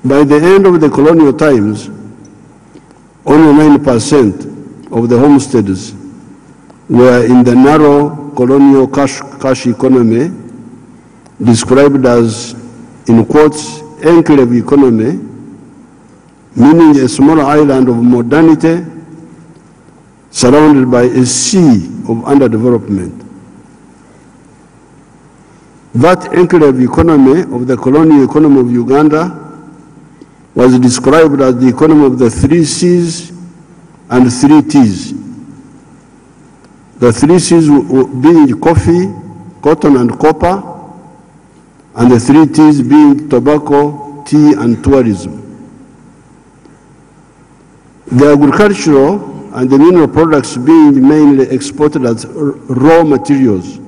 By the end of the colonial times, only 9% of the homesteads were in the narrow colonial cash economy, described as, in quotes, enclave economy, meaning a small island of modernity surrounded by a sea of underdevelopment. That enclave economy of the colonial economy of Uganda was described as the economy of the 3 C's and 3 T's. The 3 C's being coffee, cotton, and copper, and the 3 T's being tobacco, tea, and tourism. The agricultural and the mineral products being mainly exported as raw materials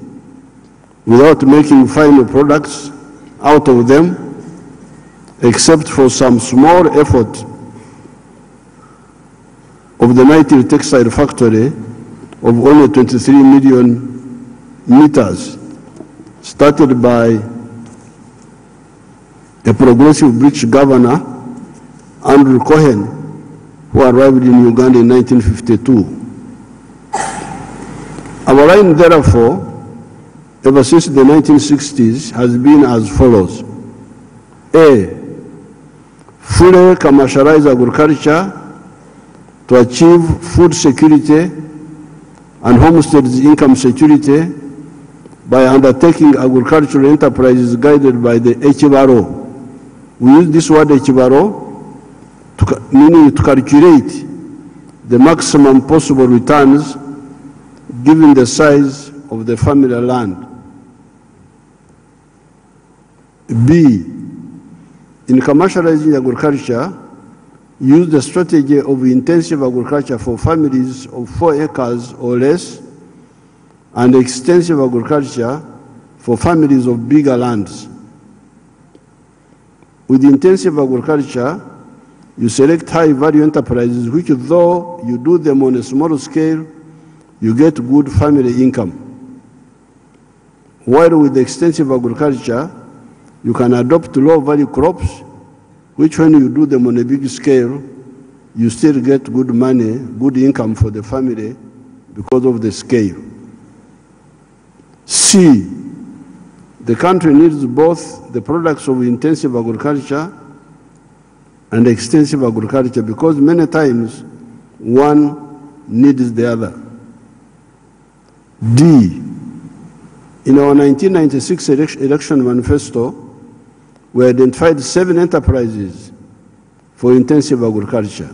without making final products out of them, except for some small effort of the Native Textile Factory of only 23 million meters, started by a progressive British governor, Andrew Cohen, who arrived in Uganda in 1952. Our line, therefore, ever since the 1960s, has been as follows. A, fully commercialize agriculture to achieve food security and homesteads income security by undertaking agricultural enterprises guided by the HBRO. We use this word HBRO, meaning to calculate the maximum possible returns given the size of the family land. B, in commercializing agriculture, use the strategy of intensive agriculture for families of 4 acres or less, and extensive agriculture for families of bigger lands. With intensive agriculture, you select high-value enterprises which, though you do them on a small scale, you get good family income. While with extensive agriculture, you can adopt low-value crops, which when you do them on a big scale, you still get good money, good income for the family because of the scale. C, the country needs both the products of intensive agriculture and extensive agriculture because many times one needs the other. D, in our 1996 election manifesto, we identified 7 enterprises for intensive agriculture.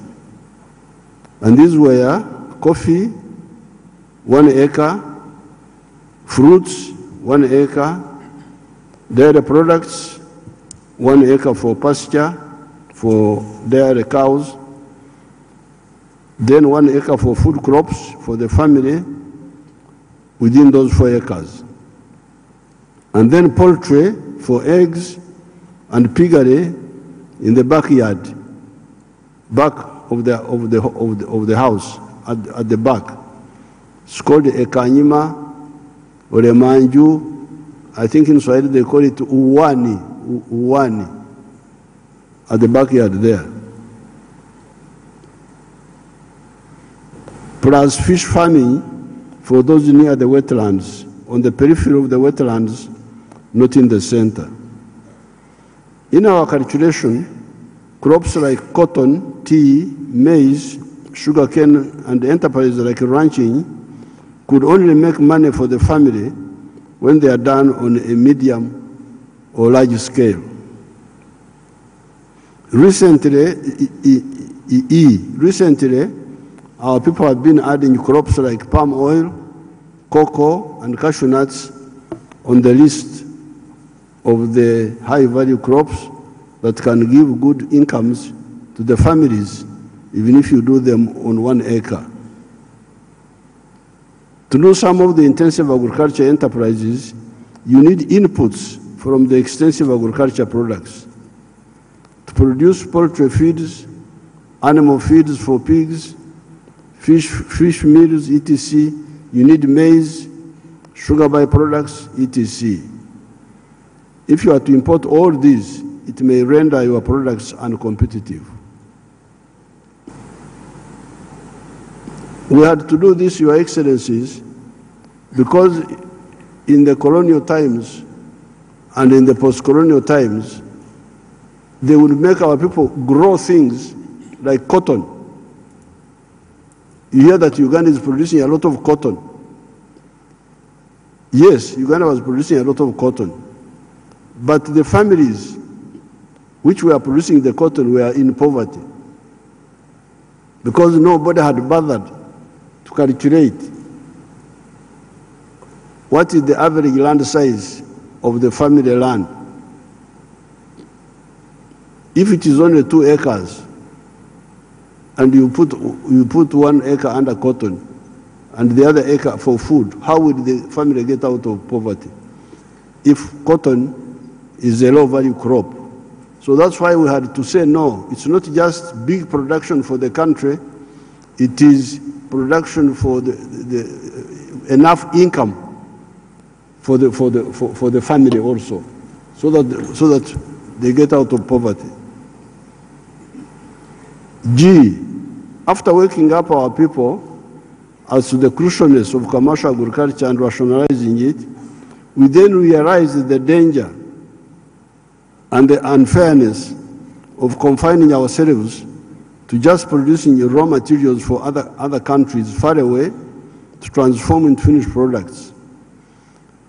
And these were coffee, 1 acre, fruits, 1 acre, dairy products, 1 acre for pasture, for dairy cows, then 1 acre for food crops for the family within those 4 acres. And then poultry for eggs and piggery in the backyard, back of the house, at the back. It's called ekanyima or a manju. I think in Swahili they call it uwani, at the backyard there. Plus fish farming for those near the wetlands, on the periphery of the wetlands, not in the center. In our calculation, crops like cotton, tea, maize, sugarcane, and enterprises like ranching could only make money for the family when they are done on a medium or large scale. Recently, our people have been adding crops like palm oil, cocoa, and cashew nuts on the list of the high-value crops that can give good incomes to the families, even if you do them on 1 acre. To do some of the intensive agriculture enterprises, you need inputs from the extensive agriculture products. To produce poultry feeds, animal feeds for pigs, fish meals, etc., you need maize, sugar byproducts, etc. If you are to import all these, it may render your products uncompetitive. We had to do this, Your Excellencies, because in the colonial times and in the post-colonial times, they would make our people grow things like cotton. You hear that Uganda is producing a lot of cotton. Yes, Uganda was producing a lot of cotton. But the families which were producing the cotton were in poverty because nobody had bothered to calculate what is the average land size of the family land. If it is only 2 acres and you put 1 acre under cotton and the other acre for food, how would the family get out of poverty if cotton is a low-value crop? So that's why we had to say, no, it's not just big production for the country, it is production for enough income for the family also, so that they get out of poverty. G, after waking up our people as to the crucialness of commercial agriculture and rationalizing it, we then realized the danger and the unfairness of confining ourselves to just producing raw materials for other countries far away to transform into finished products.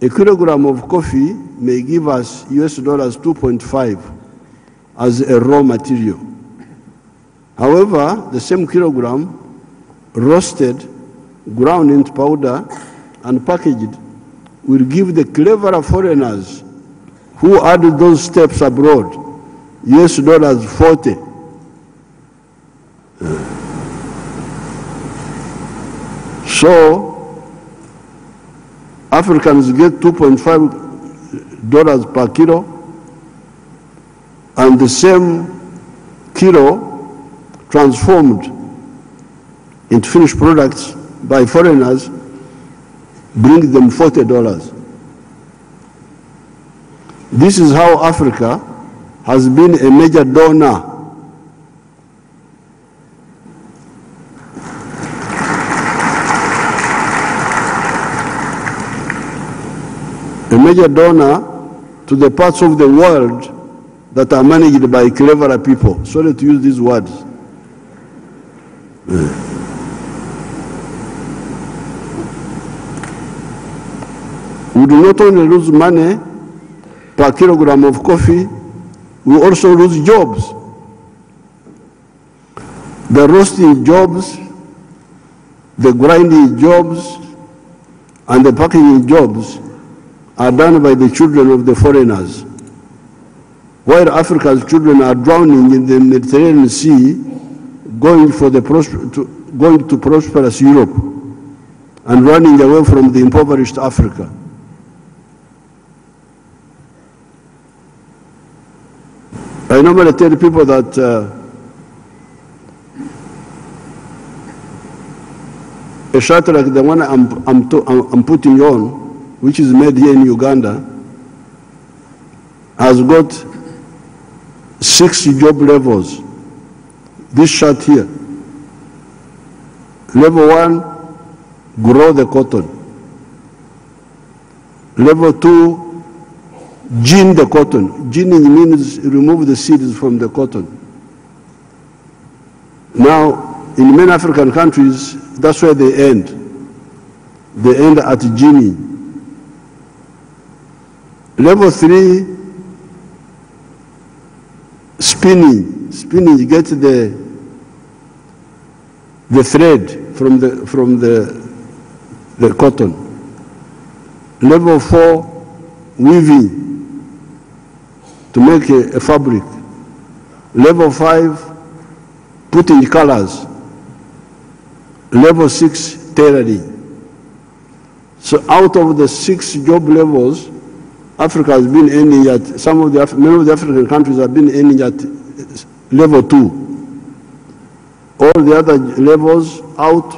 A kilogram of coffee may give us $2.5 as a raw material. However, the same kilogram roasted, ground into powder, and packaged will give the cleverer foreigners who added those steps abroad $40. So Africans get $2.5 per kilo, and the same kilo transformed into finished products by foreigners brings them $40. This is how Africa has been a major donor to the parts of the world that are managed by cleverer people. Sorry to use these words. We do not only lose money per kilogram of coffee, we also lose jobs. The roasting jobs, the grinding jobs, and the packaging jobs are done by the children of the foreigners, while Africa's children are drowning in the Mediterranean Sea, going to prosperous Europe and running away from the impoverished Africa. I normally tell people that a shirt like the one I'm putting on, which is made here in Uganda, has got 6 job levels. This shirt here. Level 1, grow the cotton. Level 2, gin the cotton. Ginning means remove the seeds from the cotton. Now, in many African countries, that's where they end. They end at ginning. Level 3, spinning. Spinning, you get the thread from the cotton. Level 4, weaving to make a fabric. Level 5, putting colors. Level 6, tailoring. So out of the 6 job levels, Africa has been ending at, many of the African countries have been ending at level 2. All the other levels out,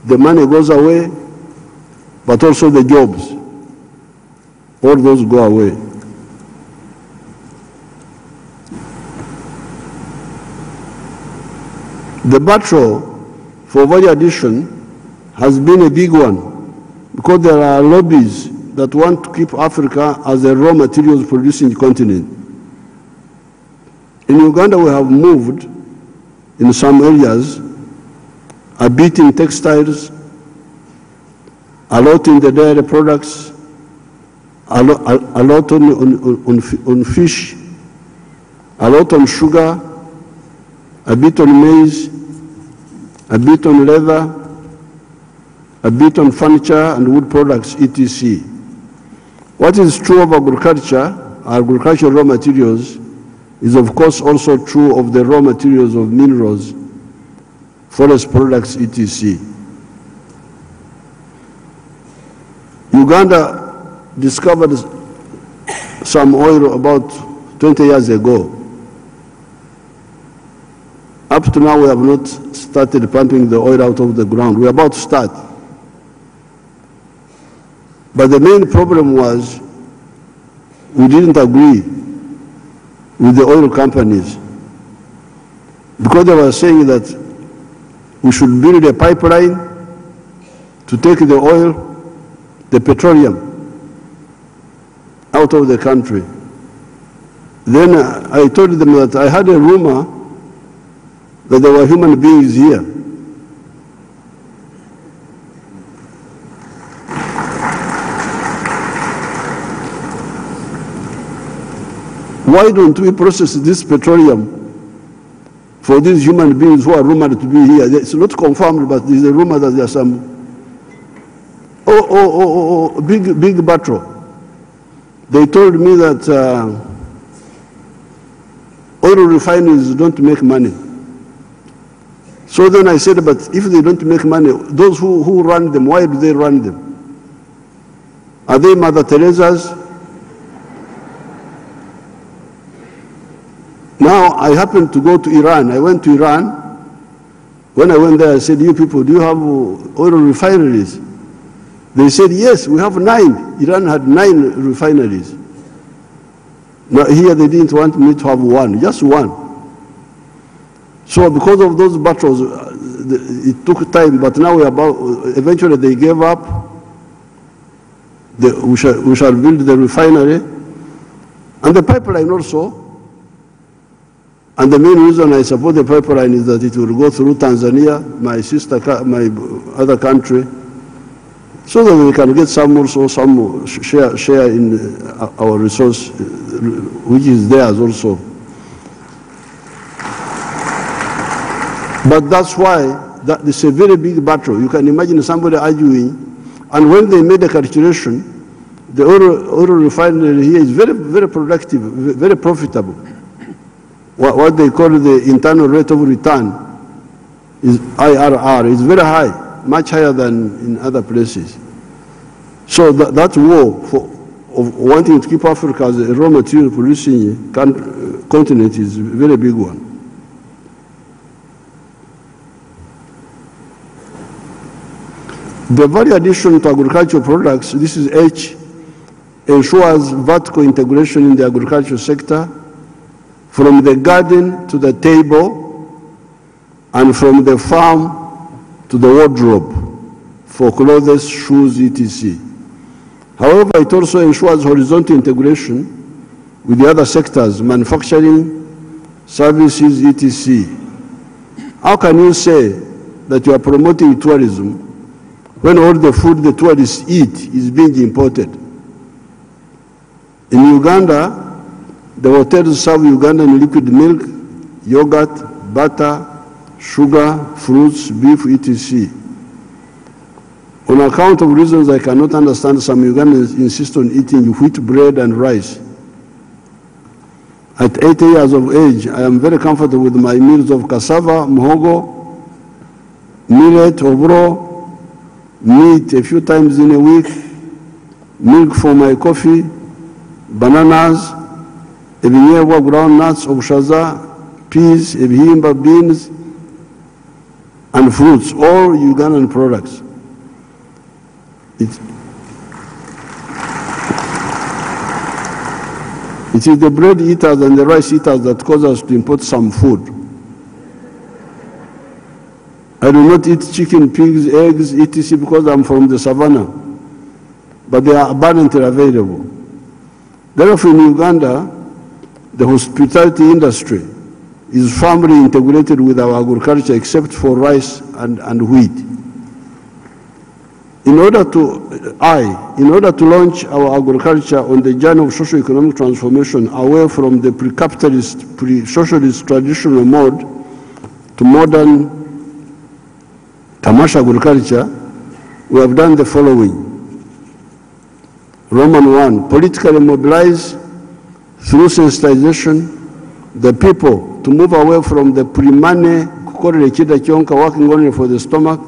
the money goes away, but also the jobs. All those go away. The battle for value addition has been a big one because there are lobbies that want to keep Africa as a raw materials producing continent. In Uganda, we have moved in some areas a bit in textiles, a lot in the dairy products, a lot on fish, a lot on sugar, a bit on maize, a bit on leather, a bit on furniture and wood products, etc. What is true of agricultural raw materials, is of course also true of the raw materials of minerals, forest products, etc. Uganda discovered some oil about 20 years ago. Up to now, we have not started pumping the oil out of the ground. We're about to start. But the main problem was we didn't agree with the oil companies because they were saying that we should build a pipeline to take the oil, the petroleum, out of the country. Then I told them that I had a rumor that there were human beings here. Why don't we process this petroleum for these human beings who are rumored to be here? It's not confirmed, but there's a rumor that there are some big battle. They told me that oil refineries don't make money. So then I said, but if they don't make money, those who run them, why do they run them? Are they Mother Teresa's? Now, I happened to go to Iran. I went to Iran. When I went there, I said, you people, do you have oil refineries? They said, yes, we have 9. Iran had 9 refineries. Now, here they didn't want me to have 1, just 1. So because of those battles, it took time, but now eventually they gave up. We shall build the refinery and the pipeline also. And the main reason I support the pipeline is that it will go through Tanzania, my other country, so that we can get some share in our resource, which is theirs also. But that's why it's a very big battle. You can imagine somebody arguing, and when they made the calculation, the oil refinery here is very, very productive, very profitable. What they call the internal rate of return is IRR. It's very high, much higher than in other places. So that war of wanting to keep Africa as a raw material producing continent is a very big one. The value addition to agricultural products, this is H, ensures vertical integration in the agricultural sector, from the garden to the table, and from the farm to the wardrobe, for clothes, shoes, etc. However, it also ensures horizontal integration with the other sectors, manufacturing, services, etc. How can you say that you are promoting tourism when all the food the tourists eat is being imported? In Uganda, the hotels serve Ugandan liquid milk, yogurt, butter, sugar, fruits, beef, etc. On account of reasons I cannot understand, some Ugandans insist on eating wheat bread and rice. At 80 years of age, I am very comfortable with my meals of cassava, muhogo, millet, obro, meat a few times in a week, milk for my coffee, bananas, ebinyeebwa, groundnuts, obushaza, peas, ebihimba, beans, and fruits, all Ugandan products. It is the bread eaters and the rice eaters that cause us to import some food. I do not eat chicken, pigs, eggs, etc. because I'm from the savannah, but they are abundantly available. Therefore, in Uganda, the hospitality industry is firmly integrated with our agriculture except for rice and wheat. In order to launch our agriculture on the journey of socio-economic transformation away from the pre-capitalist, pre-socialist traditional mode to modern commercial agriculture, we have done the following. Roman 1, politically mobilize through sensitization the people to move away from the pre-money, working only for the stomach,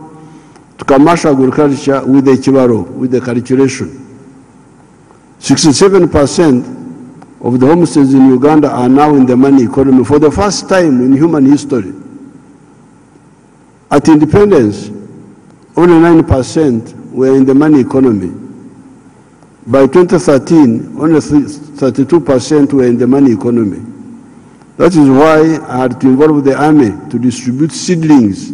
to commercial agriculture with the chibaro, with the calculation. 67% of the homesteads in Uganda are now in the money economy for the first time in human history. At independence, only 9% were in the money economy. By 2013, only 32% were in the money economy. That is why I had to involve the army to distribute seedlings.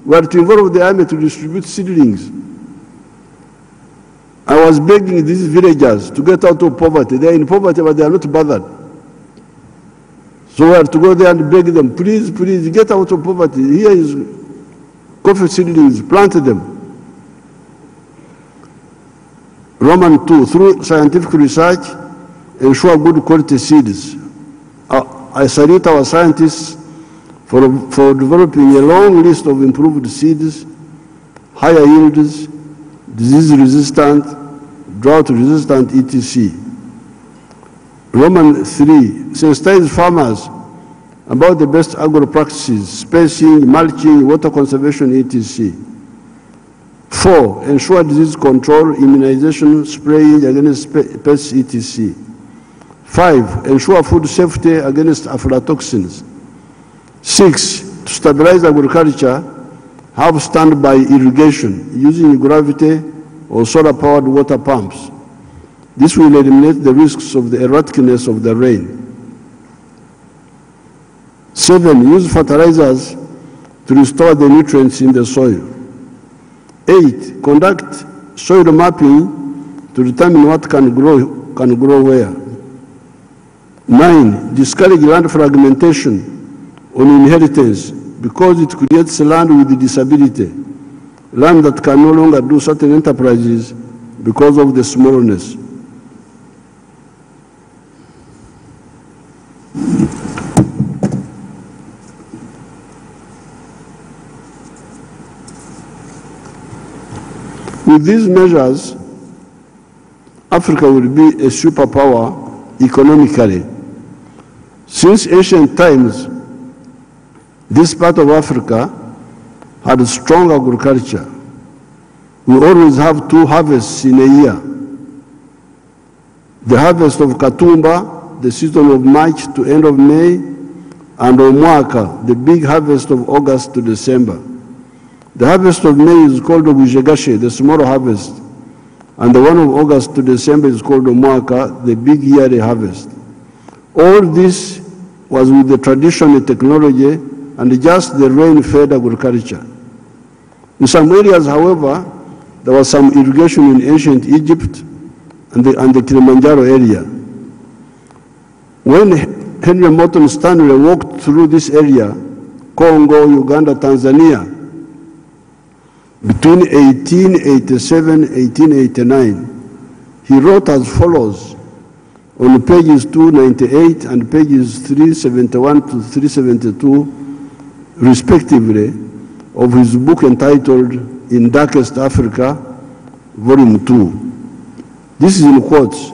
We had to involve the army to distribute seedlings. I was begging these villagers to get out of poverty. They are in poverty, but they are not bothered. So we had to go there and beg them, please, please, get out of poverty. Here is coffee seedlings, plant them. Roman 2, through scientific research, ensure good quality seeds. I salute our scientists for developing a long list of improved seeds, higher yields, disease-resistant, drought-resistant, etc. Roman 3, sensitize farmers about the best agro practices, spacing, mulching, water conservation, etc. 4, ensure disease control, immunization, spraying against pests, etc. 5, ensure food safety against aflatoxins. 6, to stabilize agriculture, have standby irrigation using gravity or solar-powered water pumps. This will eliminate the risks of the erraticness of the rain. 7, use fertilizers to restore the nutrients in the soil. 8, conduct soil mapping to determine what can grow where. 9, discourage land fragmentation on inheritance because it creates land with disability, land that can no longer do certain enterprises because of the smallness. With these measures, Africa will be a superpower economically. Since ancient times, this part of Africa had strong agriculture. We always have 2 harvests in a year. The harvest of Katumba, the season of March to end of May, and Omwaka, the big harvest of August to December. The harvest of May is called Obujegashe, the small harvest, and the one of August to December is called Omwaka, the big yearly harvest. All this was with the traditional technology and just the rain-fed agriculture. In some areas, however, there was some irrigation in ancient Egypt and the Kilimanjaro area. When Henry Morton Stanley walked through this area, Congo, Uganda, Tanzania, between 1887 and 1889, he wrote as follows on pages 298 and pages 371 to 372, respectively, of his book entitled In Darkest Africa, Volume 2. This is in quotes.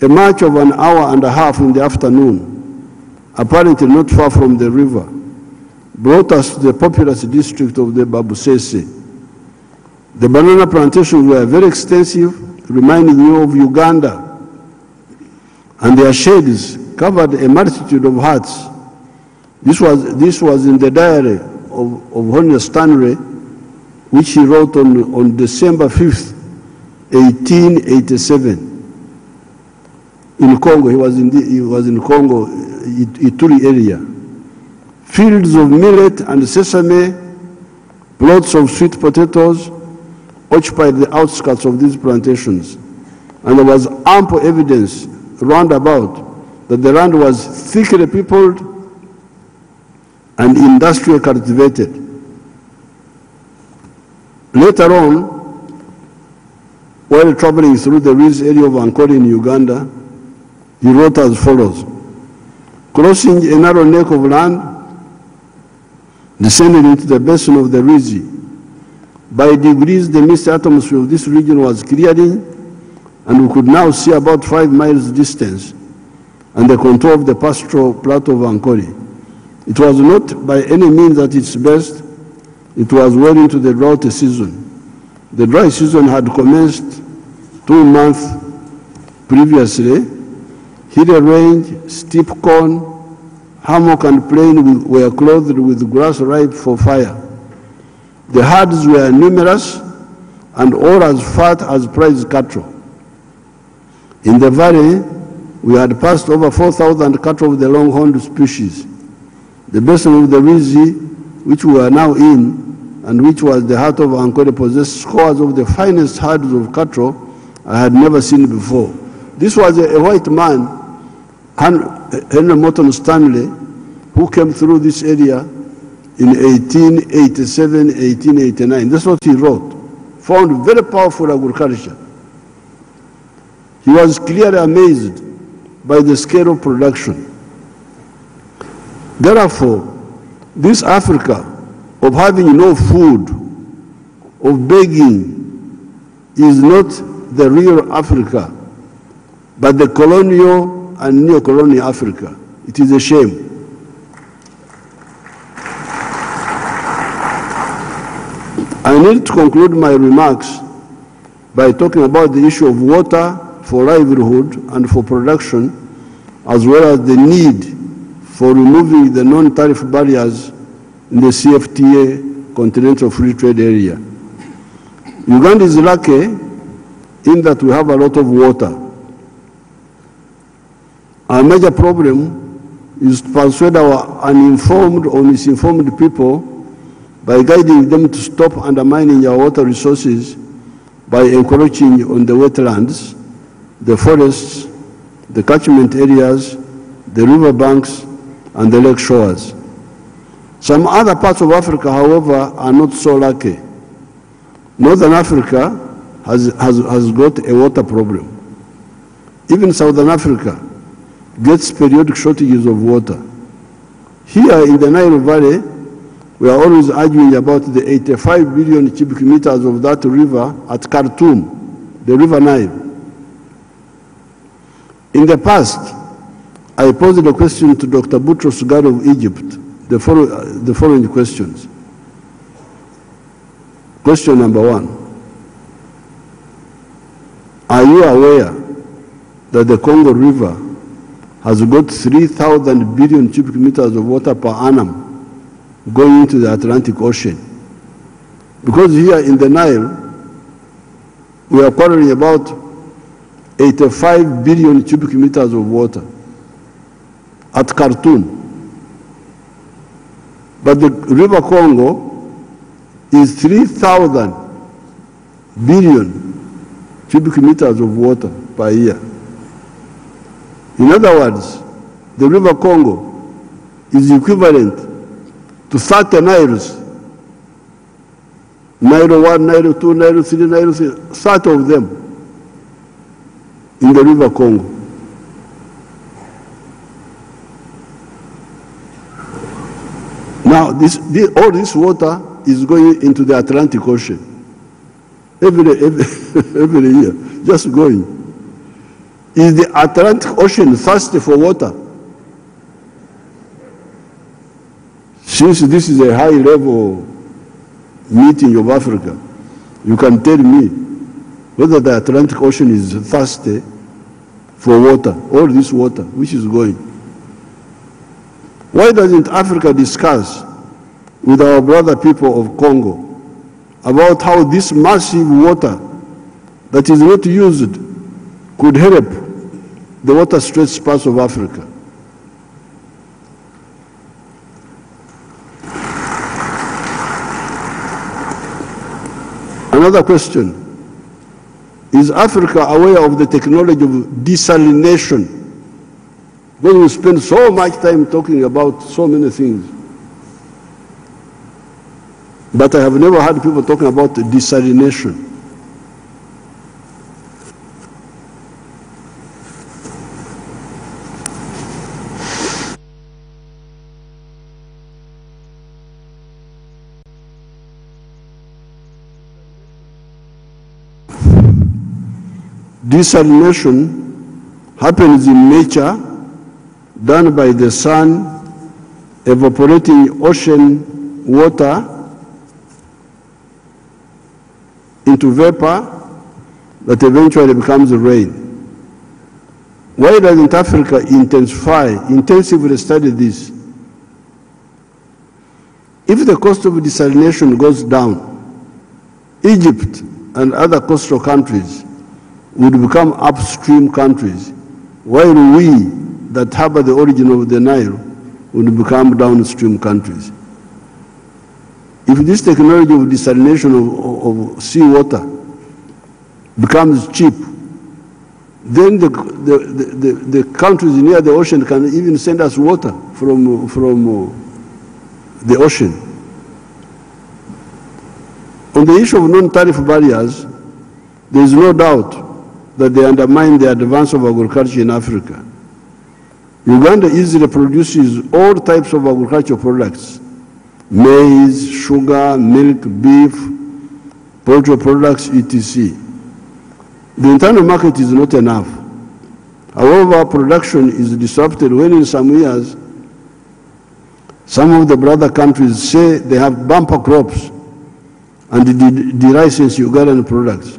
A march of an hour and a half in the afternoon, apparently not far from the river, brought us to the populous district of the Babusese. The banana plantations were very extensive, reminding you of Uganda, and their shades covered a multitude of huts. This was in the diary of Henry Stanley, which he wrote on December 5th, 1887. In Congo, he was in Congo, Ituri area. Fields of millet and sesame Plots of sweet potatoes occupied the outskirts of these plantations, and there was ample evidence round about that the land was thickly peopled and industrially cultivated. Later on, while traveling through the Riz area of Ankole in Uganda, he wrote as follows: crossing a narrow neck of land, descending into the basin of the Riz. By degrees, the misty atmosphere of this region was clearing, and we could now see about 5 miles distance and the contour of the pastoral plateau of Ankole. It was not by any means at its best. It was well into the drought season. The dry season had commenced 2 months previously. Hilly range, steep corn, hammock and plain were clothed with grass ripe for fire. The herds were numerous and all as fat as prize cattle. In the valley, we had passed over 4,000 cattle of the longhorned species. The basin of the Riz, which we are now in, and which was the heart of Ankole, possessed scores of the finest herds of cattle I had never seen before. This was a white man, Henry Morton Stanley, who came through this area in 1887, 1889. That's what he wrote. Found very powerful agriculture. He was clearly amazed by the scale of production. Therefore, this Africa of having no food, of begging, is not the real Africa, but the colonial and neo-colonial Africa. It is a shame. I need to conclude my remarks by talking about the issue of water for livelihood and for production, as well as the need for removing the non-tariff barriers in the CFTA, Continental Free Trade Area. Uganda is lucky in that we have a lot of water. Our major problem is to persuade our uninformed or misinformed people by guiding them to stop undermining our water resources by encroaching on the wetlands, the forests, the catchment areas, the river banks, and the lake shores. Some other parts of Africa, however, are not so lucky. Northern Africa has got a water problem. Even Southern Africa gets periodic shortages of water. Here in the Nile Valley, we are always arguing about the 85 billion cubic meters of that river at Khartoum, the River Nile. In the past, I posed a question to Dr. Boutros Ghali of Egypt, the following questions. Question number 1. Are you aware that the Congo River has got 3,000 billion cubic meters of water per annum going into the Atlantic Ocean? Because here in the Nile, we are quarreling about 85 billion cubic meters of water at Khartoum. But the River Congo is 3,000 billion cubic meters of water per year. In other words, the River Congo is equivalent to 30 Niles. Nile 1, Nile 2, Nile 3, Nile 30 of them in the River Congo. Now, all this water is going into the Atlantic Ocean every year, just going. Is the Atlantic Ocean thirsty for water? Since this is a high-level meeting of Africa, you can tell me whether the Atlantic Ocean is thirsty for water, all this water which is going. Why doesn't Africa discuss with our brother people of Congo about how this massive water that is not used could help the water-stretched parts of Africa? Another question: is Africa aware of the technology of desalination? Because we spend so much time talking about so many things, but I have never heard people talking about desalination. Desalination happens in nature, done by the sun, evaporating ocean water into vapor that eventually becomes rain. Why doesn't Africa intensively study this? If the cost of desalination goes down, Egypt and other coastal countries would become upstream countries, while we that harbor the origin of the Nile would become downstream countries. If this technology of desalination of seawater becomes cheap, then the countries near the ocean can even send us water from the ocean. On the issue of non-tariff barriers, there is no doubt that they undermine the advance of agriculture in Africa. Uganda easily produces all types of agricultural products: maize, sugar, milk, beef, poultry products, etc. The internal market is not enough. However, production is disrupted when in some years, some of the brother countries say they have bumper crops and de-license Ugandan products.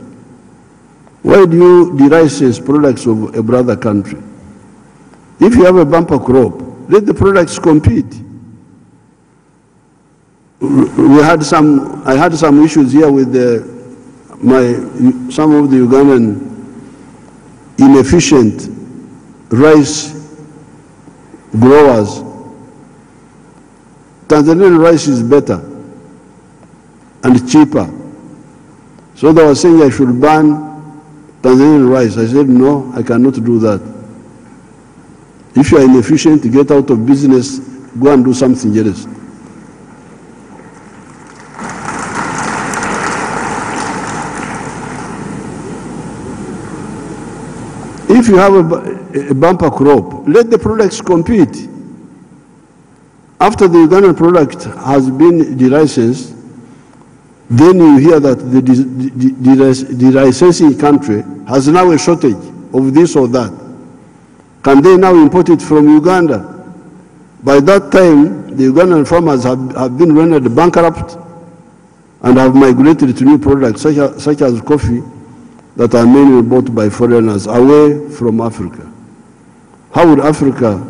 Why do you de-license products of a brother country? If you have a bumper crop, let the products compete. I had some issues here with some of the Ugandan inefficient rice growers. Tanzanian rice is better and cheaper. So they were saying I should ban Tanzanian rice. I said, no, I cannot do that. If you are inefficient, get out of business, go and do something else. If you have a bumper crop, let the products compete. After the Ugandan product has been delicensed, then you hear that the delicensing country has now a shortage of this or that. Can they now import it from Uganda? By that time, the Ugandan farmers have been rendered bankrupt and have migrated to new products such as coffee that are mainly bought by foreigners away from Africa. How would African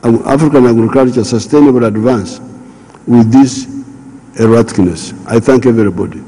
agriculture sustainable advance with this erraticness? I thank everybody.